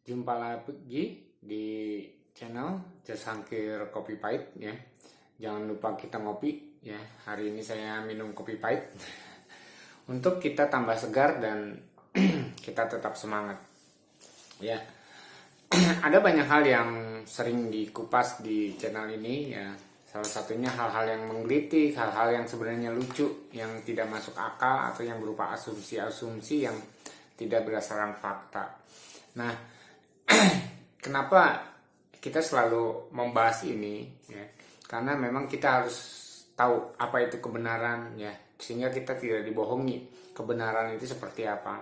Jumpa lagi di channel Jasangkir Kopi Pahit ya. Jangan lupa kita ngopi ya. Hari ini saya minum kopi pahit untuk kita tambah segar dan kita tetap semangat. Ya. Ada banyak hal yang sering dikupas di channel ini ya. Salah satunya hal-hal yang menggelitik, hal-hal yang sebenarnya lucu, yang tidak masuk akal atau yang berupa asumsi-asumsi yang tidak berdasarkan fakta. Nah, kenapa kita selalu membahas ini ya? Karena memang kita harus tahu apa itu kebenaran ya, sehingga kita tidak dibohongi. Kebenaran itu seperti apa?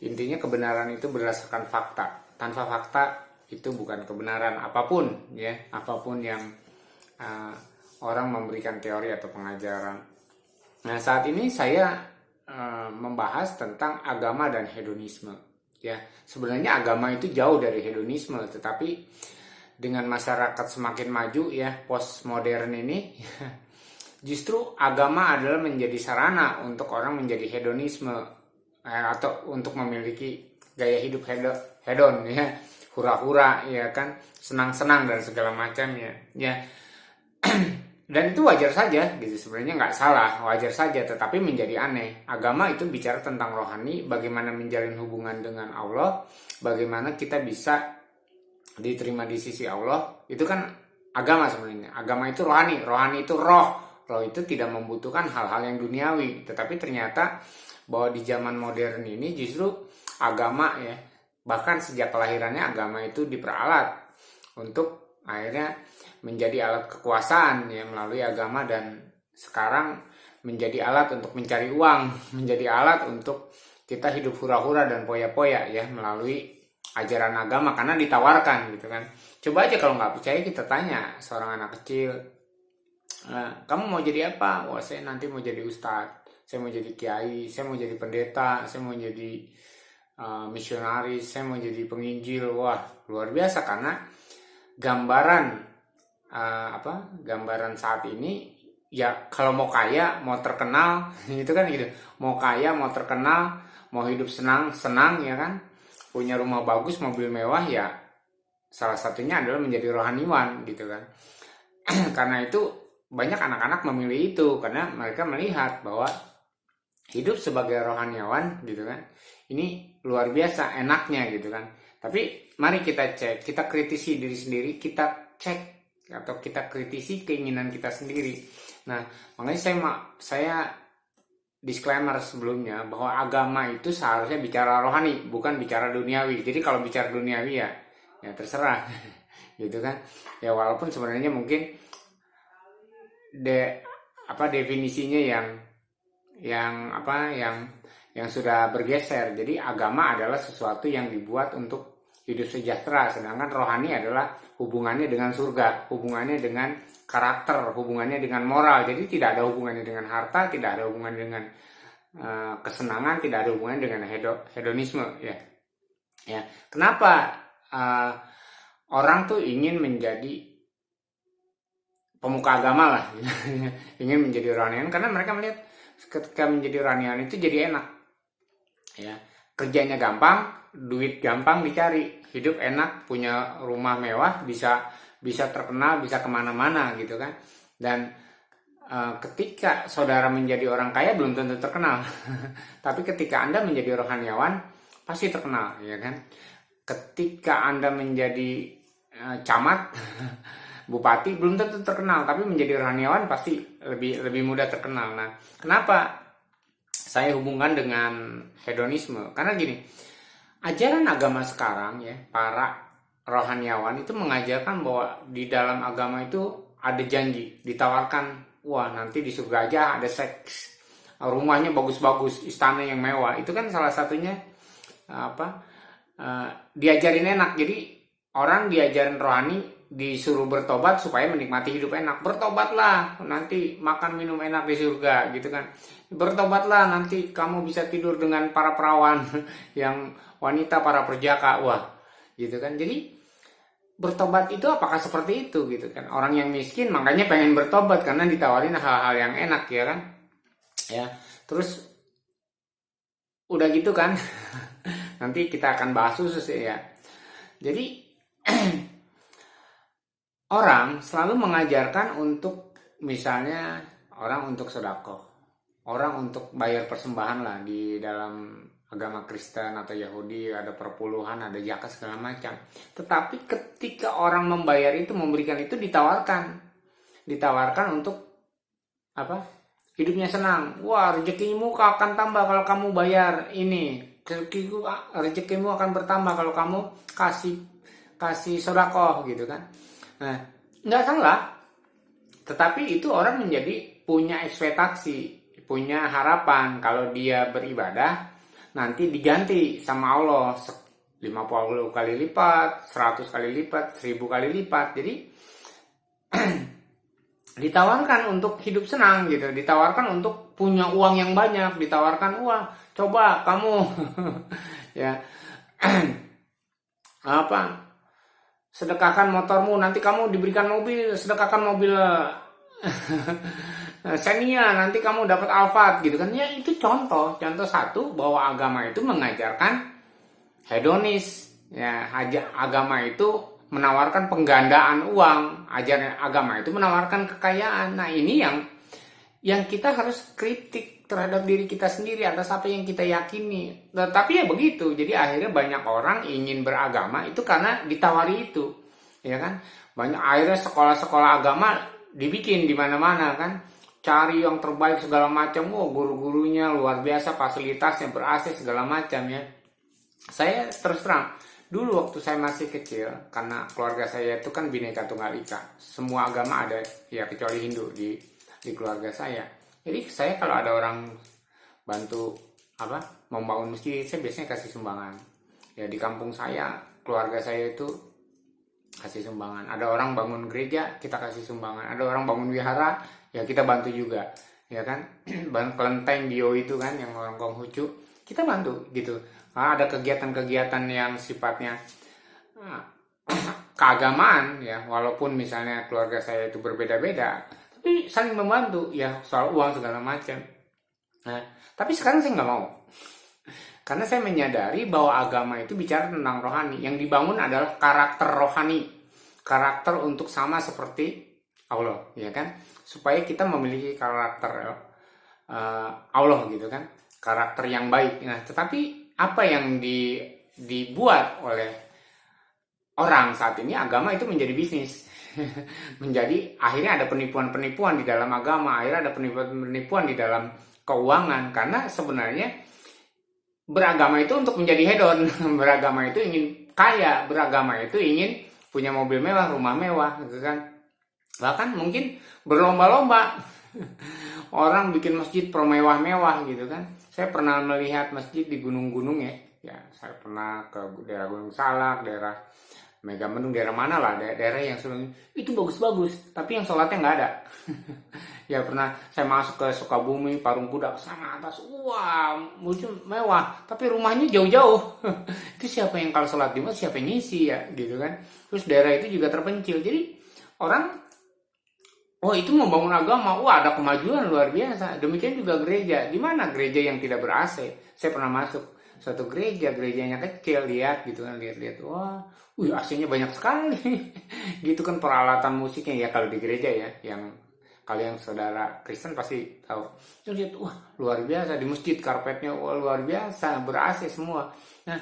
Intinya kebenaran itu berdasarkan fakta. Tanpa fakta itu bukan kebenaran apapun ya, apapun yang orang memberikan teori atau pengajaran. Nah, saat ini saya membahas tentang agama dan hedonisme. Ya, sebenarnya agama itu jauh dari hedonisme, tetapi dengan masyarakat semakin maju ya, postmodern ini, justru agama adalah menjadi sarana untuk orang menjadi hedonisme atau untuk memiliki gaya hidup hedon ya, hura-hura ya kan, senang-senang dan segala macamnya ya. Dan itu wajar saja gitu, sebenarnya nggak salah, wajar saja, tetapi menjadi aneh. Agama itu bicara tentang rohani, bagaimana menjalin hubungan dengan Allah, bagaimana kita bisa diterima di sisi Allah. Itu kan agama sebenarnya. Agama itu rohani, rohani itu roh itu tidak membutuhkan hal-hal yang duniawi. Tetapi ternyata bahwa di zaman modern ini justru agama ya, bahkan sejak kelahirannya agama itu diperalat untuk akhirnya menjadi alat kekuasaan ya melalui agama, dan sekarang menjadi alat untuk mencari uang, menjadi alat untuk kita hidup hura-hura dan poya-poya ya melalui ajaran agama karena ditawarkan gitu kan. Coba aja kalau nggak percaya kita tanya seorang anak kecil, kamu mau jadi apa? Wah, saya nanti mau jadi ustadz, saya mau jadi kiai, saya mau jadi pendeta, saya mau jadi misionaris, saya mau jadi penginjil. Wah, luar biasa karena gambaran gambaran saat ini ya, kalau mau kaya, mau terkenal itu kan gitu, mau kaya, mau terkenal, mau hidup senang ya kan, punya rumah bagus, mobil mewah ya, salah satunya adalah menjadi rohaniwan gitu kan. Karena itu banyak anak-anak memilih itu karena mereka melihat bahwa hidup sebagai rohaniawan gitu kan, ini luar biasa enaknya gitu kan. Tapi mari kita cek, kita kritisi diri sendiri, kita cek atau kita kritisi keinginan kita sendiri. Nah, makanya saya disclaimer sebelumnya bahwa agama itu seharusnya bicara rohani, bukan bicara duniawi. Jadi kalau bicara duniawi ya terserah gitu kan. Ya walaupun sebenarnya mungkin definisinya yang sudah bergeser. Jadi agama adalah sesuatu yang dibuat untuk hidup sejahtera, sedangkan rohani adalah hubungannya dengan surga, hubungannya dengan karakter, hubungannya dengan moral. Jadi tidak ada hubungannya dengan harta, tidak ada hubungannya dengan kesenangan, tidak ada hubungannya dengan hedonisme ya. Ya, kenapa orang tuh ingin menjadi pemuka agama lah, ingin menjadi rohanian karena mereka melihat ketika menjadi rohanian itu jadi enak ya, kerjanya gampang, duit gampang dicari, hidup enak, punya rumah mewah, bisa terkenal, bisa kemana-mana gitu kan. Dan ketika saudara menjadi orang kaya belum tentu terkenal tapi ketika Anda menjadi rohaniawan pasti terkenal ya kan. Ketika Anda menjadi camat bupati belum tentu terkenal, tapi menjadi rohaniawan pasti lebih mudah terkenal. Nah, kenapa saya hubungkan dengan hedonisme? Karena gini, ajaran agama sekarang ya, para rohaniawan itu mengajarkan bahwa di dalam agama itu ada janji, ditawarkan, wah nanti di surga aja ada seks, rumahnya bagus-bagus, istana yang mewah. Itu kan salah satunya diajarin enak. Jadi orang diajarin rohani disuruh bertobat supaya menikmati hidup enak. Bertobatlah, nanti makan minum enak di surga gitu kan. Bertobatlah, nanti kamu bisa tidur dengan para perawan yang wanita, para perjaka. Wah, gitu kan. Jadi bertobat itu apakah seperti itu gitu kan. Orang yang miskin makanya pengen bertobat karena ditawarin hal-hal yang enak ya kan. Ya, terus udah gitu kan. Nanti kita akan bahas khusus ya. Jadi orang selalu mengajarkan untuk misalnya orang untuk sedekah, orang untuk bayar persembahan lah di dalam agama Kristen atau Yahudi, ada perpuluhan, ada zakat segala macam. Tetapi ketika orang membayar itu, memberikan itu, ditawarkan untuk apa? Hidupnya senang. Wah, rezekimu akan tambah kalau kamu bayar ini. Rezekimu akan bertambah kalau kamu kasih sedekah gitu kan. Nah, nggak salah. Tetapi itu orang menjadi punya ekspektasi, punya harapan kalau dia beribadah nanti diganti sama Allah 50 kali lipat, 100 kali lipat, 1000 kali lipat. Jadi ditawarkan untuk hidup senang gitu, ditawarkan untuk punya uang yang banyak, ditawarkan uang, coba kamu ya apa, sedekahkan motormu, nanti kamu diberikan mobil, sedekahkan mobil Xenia, nanti kamu dapat Alphard gitu kan. Ya itu contoh satu bahwa agama itu mengajarkan hedonis ya. Agama itu menawarkan penggandaan uang, ajaran agama itu menawarkan kekayaan. Nah, ini yang kita harus kritik terhadap diri kita sendiri atas apa yang kita yakini. Tapi ya begitu. Jadi akhirnya banyak orang ingin beragama itu karena ditawari itu. Ya kan? Banyak akhirnya sekolah-sekolah agama dibikin di mana-mana kan. Cari yang terbaik segala macam. Oh, guru-gurunya luar biasa, fasilitasnya ber-AC segala macam ya. Saya terus terang, dulu waktu saya masih kecil, karena keluarga saya itu kan Bhinneka Tunggal Ika, semua agama ada ya kecuali Hindu di keluarga saya. Jadi saya kalau ada orang bantu membangun masjid, saya biasanya kasih sumbangan. Ya di kampung saya, keluarga saya itu kasih sumbangan. Ada orang bangun gereja, kita kasih sumbangan. Ada orang bangun wihara, ya kita bantu juga. Ya kan? Bangun kelenteng bio itu kan yang orang Konghucu, kita bantu gitu. Ada kegiatan-kegiatan yang sifatnya keagamaan ya, walaupun misalnya keluarga saya itu berbeda-beda, tapi saling membantu ya soal uang segala macam. Nah, tapi sekarang saya nggak mau, karena saya menyadari bahwa agama itu bicara tentang rohani. Yang dibangun adalah karakter rohani, karakter untuk sama seperti Allah, ya kan? Supaya kita memiliki karakter Allah gitu kan, karakter yang baik. Nah, tetapi apa yang dibuat oleh orang saat ini, agama itu menjadi bisnis. Menjadi akhirnya ada penipuan-penipuan di dalam agama, akhirnya ada penipuan-penipuan di dalam keuangan. Karena sebenarnya beragama itu untuk menjadi hedon, beragama itu ingin kaya, beragama itu ingin punya mobil mewah, rumah mewah gitu kan. Bahkan mungkin berlomba-lomba orang bikin masjid permewah-mewah gitu kan. Saya pernah melihat masjid di gunung-gunung ya. Ya, saya pernah ke daerah Gunung Salak, daerah Megamendung, daerah mana lah, daerah yang sebelumnya itu bagus-bagus, tapi yang sholatnya nggak ada. Ya pernah saya masuk ke Sukabumi, Parung Kuda ke sana atas, wah, mewah, tapi rumahnya jauh-jauh. Itu siapa yang kalau sholat Jumat siapa yang ngisi ya, gitu kan. Terus daerah itu juga terpencil, jadi orang itu membangun agama, ada kemajuan luar biasa. Demikian juga gereja. Di mana gereja yang tidak ber-AC? Saya pernah masuk suatu gerejanya kecil, lihat gitu kan, lihat. Wah, AC-nya banyak sekali. Gitu kan peralatan musiknya ya kalau di gereja ya, yang kalian saudara Kristen pasti tahu. Terus lihat, wah, luar biasa di masjid, karpetnya luar biasa, ber-AC semua. Nah,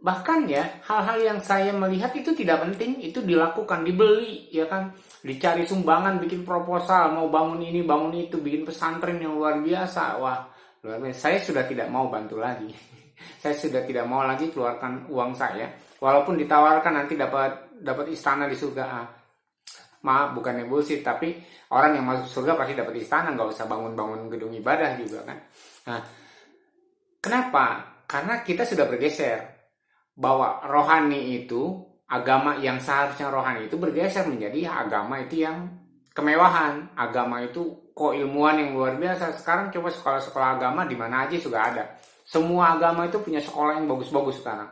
bahkan ya hal-hal yang saya melihat itu tidak penting itu dilakukan, dibeli ya kan, dicari sumbangan, bikin proposal, mau bangun ini bangun itu, bikin pesantren yang luar biasa. Wah, luar biasa. Saya sudah tidak mau bantu lagi. Saya sudah tidak mau lagi keluarkan uang saya, walaupun ditawarkan nanti dapat istana di surga. Maaf, bukannya bullshit, tapi orang yang masuk surga pasti dapat istana, nggak usah bangun-bangun gedung ibadah juga kan. Nah, kenapa? Karena kita sudah bergeser, bahwa rohani itu, agama yang seharusnya rohani itu bergeser menjadi agama itu yang kemewahan, agama itu keilmuan yang luar biasa. Sekarang coba sekolah-sekolah agama di mana aja sudah ada. Semua agama itu punya sekolah yang bagus-bagus sekarang.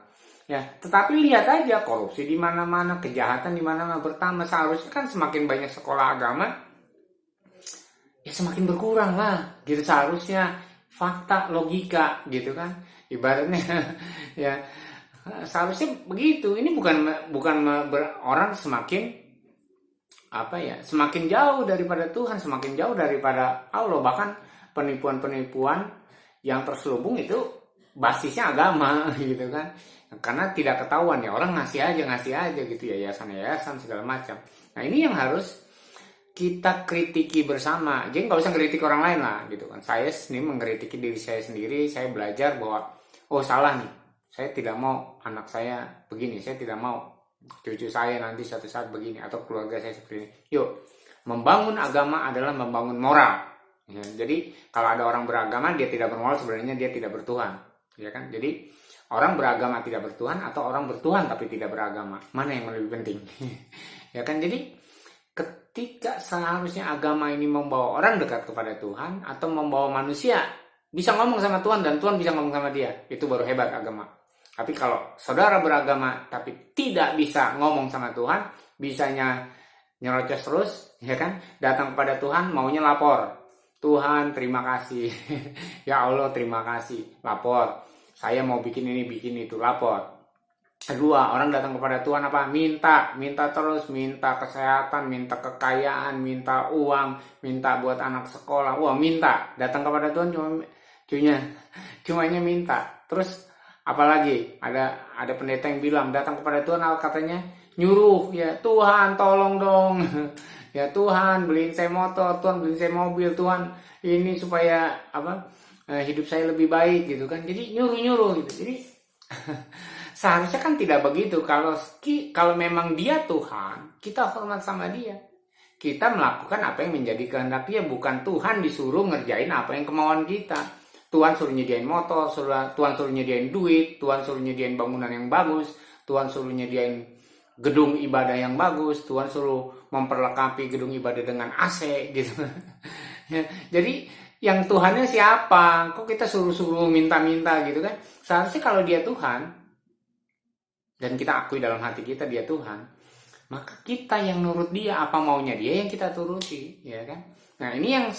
Ya, tetapi lihat aja korupsi di mana-mana, kejahatan di mana-mana bertambah. Seharusnya kan semakin banyak sekolah agama, ya semakin berkurang lah. Gitu seharusnya, fakta, logika gitu kan. Ibaratnya ya Seharusnya begitu. Ini bukan orang semakin semakin jauh daripada Tuhan, semakin jauh daripada Allah. Bahkan penipuan-penipuan yang terselubung itu basisnya agama gitu kan. Karena tidak ketahuan ya, orang ngasih aja gitu, yayasan segala macam. Nah ini yang harus kita kritiki bersama. Jadi nggak usah kritik orang lain lah gitu kan. Saya sendiri mengkritiki diri saya sendiri. Saya belajar bahwa salah nih, saya tidak mau anak saya begini, saya tidak mau cucu saya nanti suatu saat begini, atau keluarga saya seperti ini. Yuk, membangun agama adalah membangun moral ya. Jadi kalau ada orang beragama dia tidak bermoral, sebenarnya dia tidak bertuhan ya kan. Jadi orang beragama tidak bertuhan, atau orang bertuhan tapi tidak beragama, mana yang lebih penting? Ya kan. Jadi ketika seharusnya agama ini membawa orang dekat kepada Tuhan, atau membawa manusia bisa ngomong sama Tuhan dan Tuhan bisa ngomong sama dia, itu baru hebat agama. Tapi kalau saudara beragama tapi tidak bisa ngomong sama Tuhan, bisanya nyerocos terus ya kan, datang kepada Tuhan maunya lapor. Tuhan terima kasih ya Allah terima kasih, lapor. Saya mau bikin ini bikin itu, lapor. Kedua, orang datang kepada Tuhan apa? Minta terus, minta kesehatan, minta kekayaan, minta uang, minta buat anak sekolah. Wah, minta. Datang kepada Tuhan cumanya minta. Terus apalagi ada pendeta yang bilang datang kepada Tuhan, katanya nyuruh, ya Tuhan tolong dong. Ya Tuhan beliin saya motor, Tuhan beliin saya mobil, Tuhan ini supaya hidup saya lebih baik gitu kan. Jadi nyuruh gitu. Jadi seharusnya kan tidak begitu. Kalau memang dia Tuhan, kita hormat sama dia. Kita melakukan apa yang menjadi kehendak dia, bukan Tuhan disuruh ngerjain apa yang kemauan kita. Tuhan suruh nyediain motor, Tuhan suruh nyediain duit, Tuhan suruh nyediain bangunan yang bagus, Tuhan suruh nyediain gedung ibadah yang bagus, Tuhan suruh memperlengkapi gedung ibadah dengan AC gitu. Jadi yang Tuhannya siapa? Kok kita suruh minta-minta gitu kan? Seharusnya kalau dia Tuhan, dan kita akui dalam hati kita dia Tuhan, maka kita yang nurut dia, apa maunya dia yang kita turuti, ya kan? Nah ini yang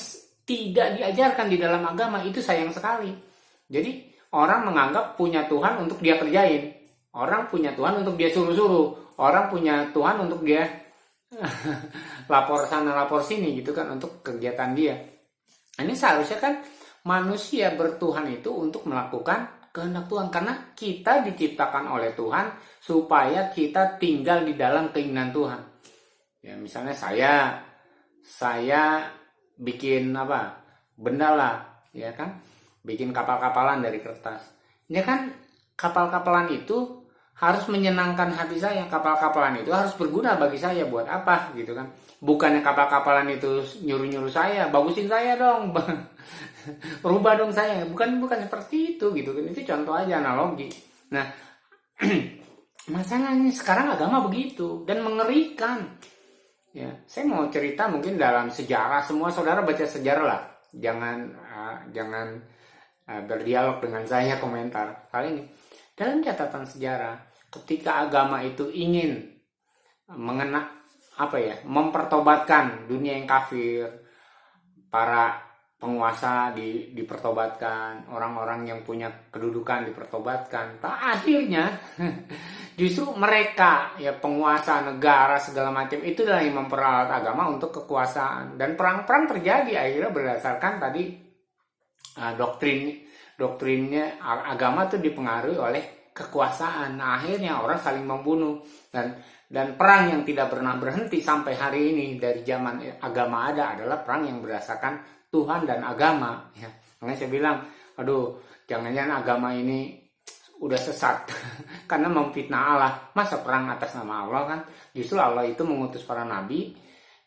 tidak diajarkan di dalam agama, itu sayang sekali. Jadi orang menganggap punya Tuhan untuk dia kerjain, orang punya Tuhan untuk dia suruh-suruh, orang punya Tuhan untuk dia lapor sana lapor sini gitu kan, untuk kegiatan dia. Ini seharusnya kan manusia bertuhan itu untuk melakukan kehendak Tuhan, karena kita diciptakan oleh Tuhan supaya kita tinggal di dalam keinginan Tuhan. Ya misalnya saya bikin benda lah, ya kan, bikin kapal-kapalan dari kertas. Ya kan, kapal-kapalan itu harus menyenangkan hati saya, kapal-kapalan itu harus berguna bagi saya, buat apa gitu kan. Bukannya kapal-kapalan itu nyuruh-nyuruh saya, bagusin saya dong, rubah dong saya, bukan seperti itu gitu kan. Itu contoh aja, analogi. Nah masalahnya sekarang agama begitu, dan mengerikan. Ya, saya mau cerita mungkin dalam sejarah, semua saudara baca sejarah lah, jangan berdialog dengan saya, komentar kali ini. Dalam catatan sejarah, ketika agama itu ingin mempertobatkan dunia yang kafir, para penguasa dipertobatkan, orang-orang yang punya kedudukan dipertobatkan. Akhirnya justru mereka, ya penguasa negara segala macam, itu adalah yang memperalat agama untuk kekuasaan, dan perang-perang terjadi akhirnya berdasarkan tadi doktrinnya agama itu dipengaruhi oleh kekuasaan. Nah, akhirnya orang saling membunuh, dan perang yang tidak pernah berhenti sampai hari ini dari zaman agama ada adalah perang yang berdasarkan Tuhan dan agama. Ya, makanya saya bilang, jangan-jangan agama ini udah sesat karena memfitnah Allah. Masa perang atas nama Allah kan? Justru Allah itu mengutus para nabi,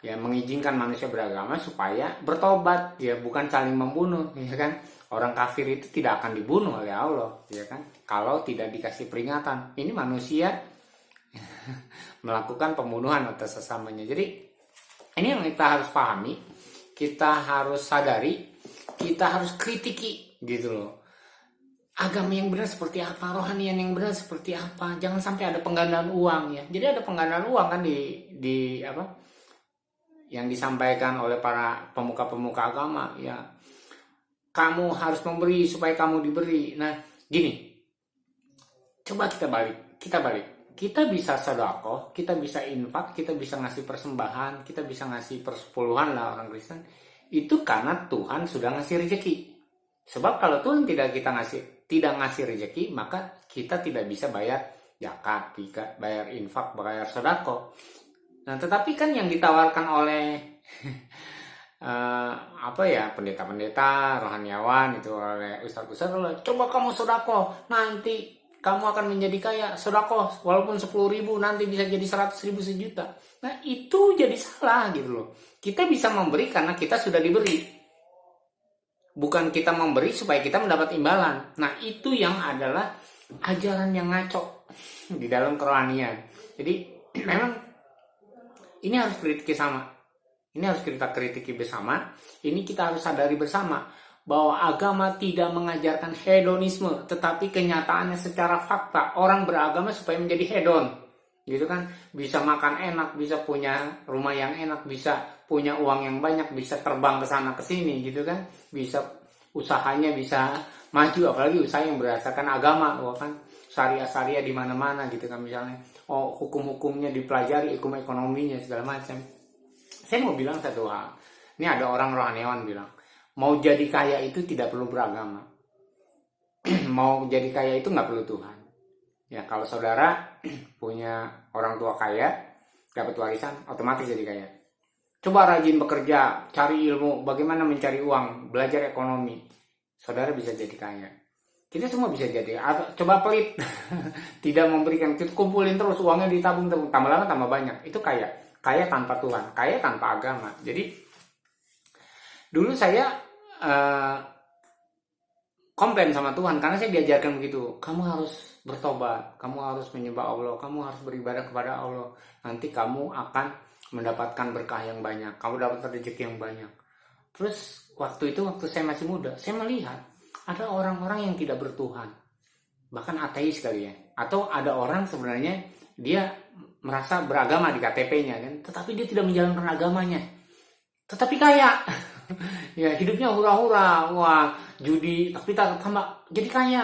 ya mengizinkan manusia beragama supaya bertobat, ya bukan saling membunuh, ya kan? Orang kafir itu tidak akan dibunuh oleh Allah, ya kan? Kalau tidak dikasih peringatan. Ini manusia melakukan pembunuhan atas sesamanya. Jadi ini yang kita harus pahami, kita harus sadari, kita harus kritiki gitu loh. Agama yang benar seperti apa, rohanian yang benar seperti apa. Jangan sampai ada penggandaan uang ya. Jadi ada penggandaan uang kan di yang disampaikan oleh para pemuka-pemuka agama ya. Kamu harus memberi supaya kamu diberi. Nah, gini. Coba kita balik. Kita bisa sedekah, kita bisa infak, kita bisa ngasih persembahan, kita bisa ngasih persepuluhan lah orang Kristen. Itu karena Tuhan sudah ngasih rezeki. Sebab kalau Tuhan tidak ngasih rezeki, maka kita tidak bisa bayar zakat, bayar infak, bayar sedekah. Nah, tetapi kan yang ditawarkan oleh pendeta-pendeta, rohaniawan itu oleh ustaz-ustaz, coba kamu sedekah, nanti kamu akan menjadi kaya, sedekah walaupun 10.000 nanti bisa jadi 100.000 sejuta. Nah, itu jadi salah gitu loh. Kita bisa memberi karena kita sudah diberi. Bukan kita memberi supaya kita mendapat imbalan. Nah, itu yang adalah ajaran yang ngaco di dalam kerohanian. Jadi memang ini harus kritiki sama. Ini harus kita kritiki bersama. Ini kita harus sadari bersama bahwa agama tidak mengajarkan hedonisme, tetapi kenyataannya secara fakta orang beragama supaya menjadi hedon, gitu kan? Bisa makan enak, bisa punya rumah yang enak, bisa punya uang yang banyak, bisa terbang ke sana ke sini, gitu kan? Bisa usahanya bisa maju, apalagi usaha yang berdasarkan agama, kan? Syariah di mana-mana, gitu kan? Misalnya, hukum-hukumnya dipelajari, hukum ekonominya segala macam. Saya mau bilang satu hal. Ini ada orang rohaniawan bilang, mau jadi kaya itu tidak perlu beragama. Mau jadi kaya itu nggak perlu Tuhan. Ya, kalau saudara punya orang tua kaya, dapat warisan, otomatis jadi kaya. Coba rajin bekerja, cari ilmu, bagaimana mencari uang, belajar ekonomi. Saudara bisa jadi kaya. Kita semua bisa jadi. Coba pelit, tidak memberikan, kita kumpulin terus, uangnya ditabung, tambah lama tambah banyak. Itu kaya. Kaya tanpa Tuhan, kaya tanpa agama. Jadi dulu saya komplain sama Tuhan karena saya diajarkan begitu. Kamu harus bertobat, kamu harus menyembah Allah, kamu harus beribadah kepada Allah. Nanti kamu akan mendapatkan berkah yang banyak, kamu dapat rezeki yang banyak. Terus waktu saya masih muda, saya melihat ada orang-orang yang tidak bertuhan, bahkan ateis kali ya. Atau ada orang sebenarnya dia merasa beragama di KTP-nya kan, tetapi dia tidak menjalankan agamanya, tetapi kaya. Ya, hidupnya hura-hura, wah, judi, tapi tambah jadi kaya.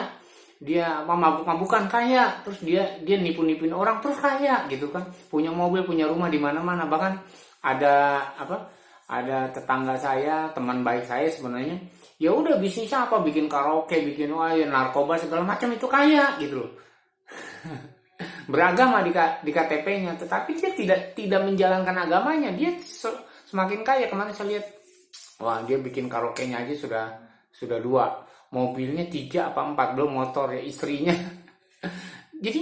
Dia mabuk-mabukan kaya, terus dia nipu-nipuin orang terus kaya gitu kan. Punya mobil, punya rumah di mana-mana. Bahkan ada tetangga saya, teman baik saya sebenarnya, ya udah bisnisnya apa, bikin karaoke, bikin narkoba segala macam, itu kaya gitu loh. Beragama di KTP-nya, tetapi dia tidak menjalankan agamanya. Dia semakin kaya. Kemarin saya lihat, wah, dia bikin karaoke-nya aja sudah 2, mobilnya 3 apa 4, belum motor ya istrinya. Jadi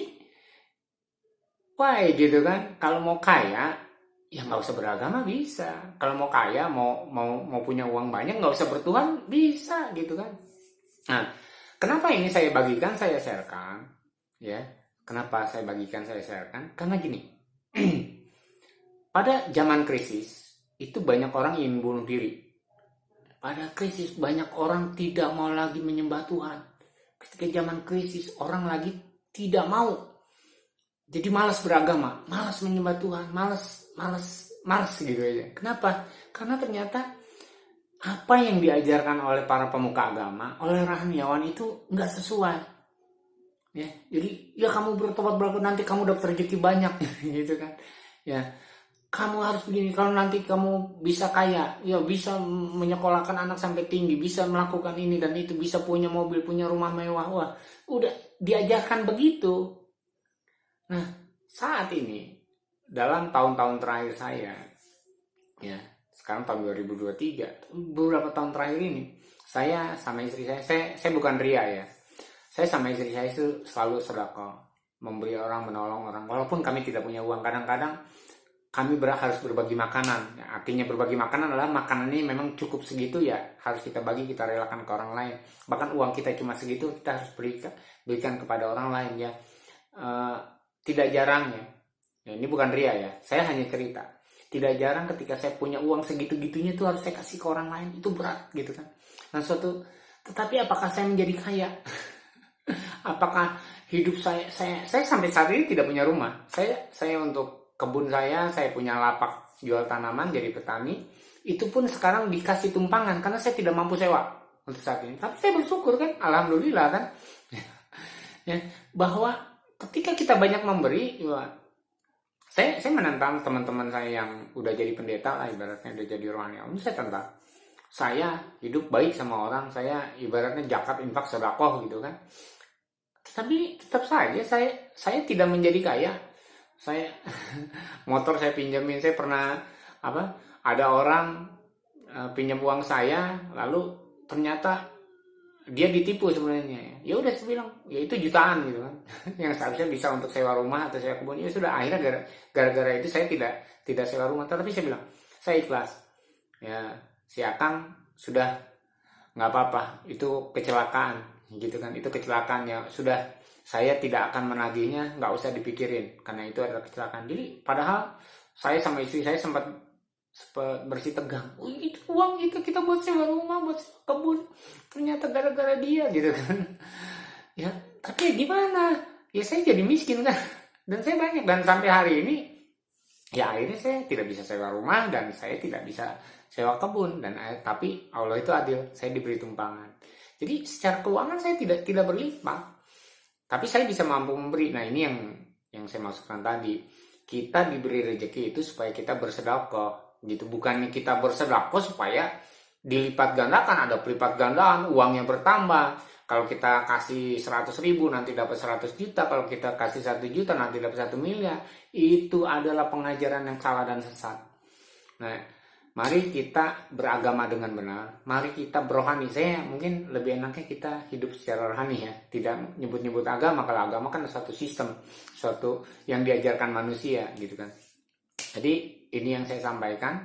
wah gitu kan, kalau mau kaya ya nggak usah beragama bisa. Kalau mau kaya, mau punya uang banyak, nggak usah bertuhan bisa gitu kan. Nah, kenapa ini saya bagikan, saya sharekan ya. Kenapa saya bagikan, saya sharekan? Karena gini, pada zaman krisis itu banyak orang ingin bunuh diri. Pada krisis banyak orang tidak mau lagi menyembah Tuhan. Ketika zaman krisis orang lagi tidak mau. Jadi malas beragama, malas menyembah Tuhan, malas gitu aja. Kenapa? Karena ternyata apa yang diajarkan oleh para pemuka agama, oleh rohaniawan itu nggak sesuai. Ya, jadi ya kamu bertobat nanti kamu dapat rezeki banyak gitu kan. Ya, kamu harus begini, kalau nanti kamu bisa kaya, ya bisa menyekolahkan anak sampai tinggi, bisa melakukan ini dan itu, bisa punya mobil, punya rumah mewah. Wah, udah diajarkan begitu. Nah, saat ini dalam tahun-tahun terakhir saya, ya sekarang tahun 2023, beberapa tahun terakhir ini, saya sama istri saya bukan ria ya. Saya sama istri saya itu selalu sedekah, memberi orang, menolong orang. Walaupun kami tidak punya uang, kadang-kadang kami harus berbagi makanan. Ya, artinya berbagi makanan adalah makanan ini memang cukup segitu ya, harus kita bagi, kita relakan ke orang lain. Bahkan uang kita cuma segitu, kita harus berikan kepada orang lain ya. Tidak jarang ya, ini bukan ria ya, saya hanya cerita. Tidak jarang ketika saya punya uang segitu-gitunya itu harus saya kasih ke orang lain, itu berat gitu kan. Nah tetapi apakah saya menjadi kaya? Apakah hidup saya sampai saat ini tidak punya rumah. Saya untuk kebun saya punya lapak jual tanaman, jadi petani. Itu pun sekarang dikasih tumpangan karena saya tidak mampu sewa untuk saat ini. Tapi saya bersyukur kan, alhamdulillah kan. Ya, bahwa ketika kita banyak memberi, ya, saya menantang teman-teman saya yang udah jadi pendeta lah, ibaratnya udah jadi rohaniawan, saya tantang. Saya hidup baik sama orang, saya ibaratnya zakat, infak, sedekah gitu kan. Tapi tetap saja saya tidak menjadi kaya. Saya motor saya pinjamin, saya pernah apa? Ada orang pinjam uang saya, lalu ternyata dia ditipu sebenarnya. Ya udah saya bilang, ya itu jutaan gitu kan. Yang seharusnya bisa untuk sewa rumah atau sewa kebun. Ya sudah, akhirnya gara-gara itu saya tidak sewa rumah. Tapi saya bilang, saya ikhlas. Ya, si Akang sudah nggak apa-apa, itu kecelakaan gitu kan, itu kecelakaan ya sudah, saya tidak akan menagihnya, nggak usah dipikirin karena itu adalah kecelakaan. Jadi padahal saya sama istri saya sempat bersih tegang, oh, itu uang itu kita buat sewa rumah, buat sewa kebun, ternyata gara-gara dia gitu kan. Ya tapi gimana, ya saya jadi miskin kan, dan saya banyak, dan sampai hari ini ya akhirnya saya tidak bisa sewa rumah dan saya tidak bisa sewa kebun, dan tapi Allah itu adil, saya diberi tumpangan. Jadi secara keuangan saya tidak berlimpah, tapi saya bisa mampu memberi. Nah ini yang saya maksudkan tadi, kita diberi rezeki itu supaya kita bersedekah gitu, bukannya kita bersedekah supaya dilipat gandakan, ada pelipat gandaan, uangnya bertambah. Kalau kita kasih 100.000 nanti dapat 100 juta, kalau kita kasih 1 juta nanti dapat 1 miliar. Itu adalah pengajaran yang salah dan sesat. Nah, mari kita beragama dengan benar, mari kita berohani. Saya mungkin lebih enaknya kita hidup secara rohani ya, tidak nyebut-nyebut agama, kalau agama kan suatu sistem, suatu yang diajarkan manusia gitu kan. Jadi ini yang saya sampaikan,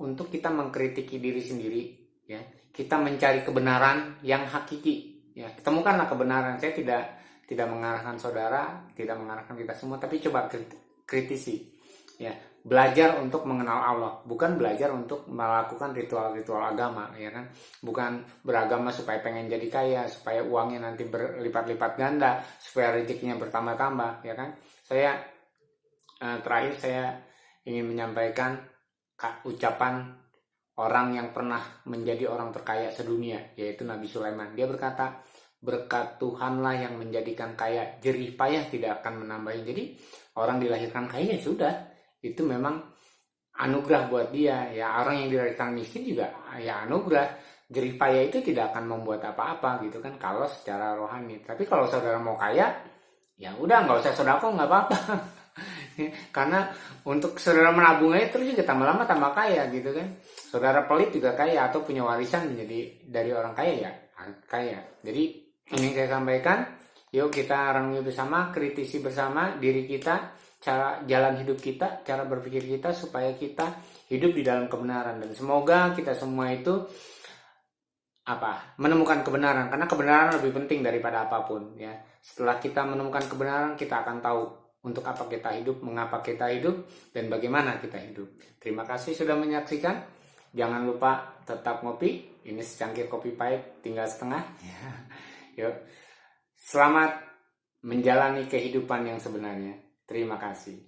untuk kita mengkritiki diri sendiri ya, kita mencari kebenaran yang hakiki ya, temukanlah kebenaran. Saya tidak mengarahkan saudara, tidak mengarahkan kita semua, tapi coba kritisi ya, belajar untuk mengenal Allah, bukan belajar untuk melakukan ritual-ritual agama ya kan, bukan beragama supaya pengen jadi kaya, supaya uangnya nanti berlipat-lipat ganda, supaya rezekinya bertambah-tambah ya kan. Saya terakhir saya ingin menyampaikan ucapan orang yang pernah menjadi orang terkaya sedunia, yaitu Nabi Sulaiman. Dia berkata, berkat Tuhanlah yang menjadikan kaya, jerih payah tidak akan menambahin. Jadi orang dilahirkan kaya ya sudah, itu memang anugerah buat dia ya. Orang yang dilahirkan miskin juga ya anugerah, jerih payah itu tidak akan membuat apa-apa gitu kan kalau secara rohani. Tapi kalau saudara mau kaya, ya udah nggak usah sedekah, nggak apa-apa. Karena untuk saudara menabung aja terus juga tambah lama tambah kaya gitu kan. Saudara pelit juga kaya, atau punya warisan menjadi dari orang kaya ya kaya. Jadi ini yang saya sampaikan, yuk kita renungi bersama, kritisi bersama diri kita, cara jalan hidup kita, cara berpikir kita, supaya kita hidup di dalam kebenaran. Dan semoga kita semua itu menemukan kebenaran, karena kebenaran lebih penting daripada apapun ya. Setelah kita menemukan kebenaran, kita akan tahu untuk apa kita hidup, mengapa kita hidup, dan bagaimana kita hidup. Terima kasih sudah menyaksikan. Jangan lupa tetap ngopi. Ini secangkir kopi pahit tinggal setengah ya. Yuk, selamat menjalani kehidupan yang sebenarnya. Terima kasih.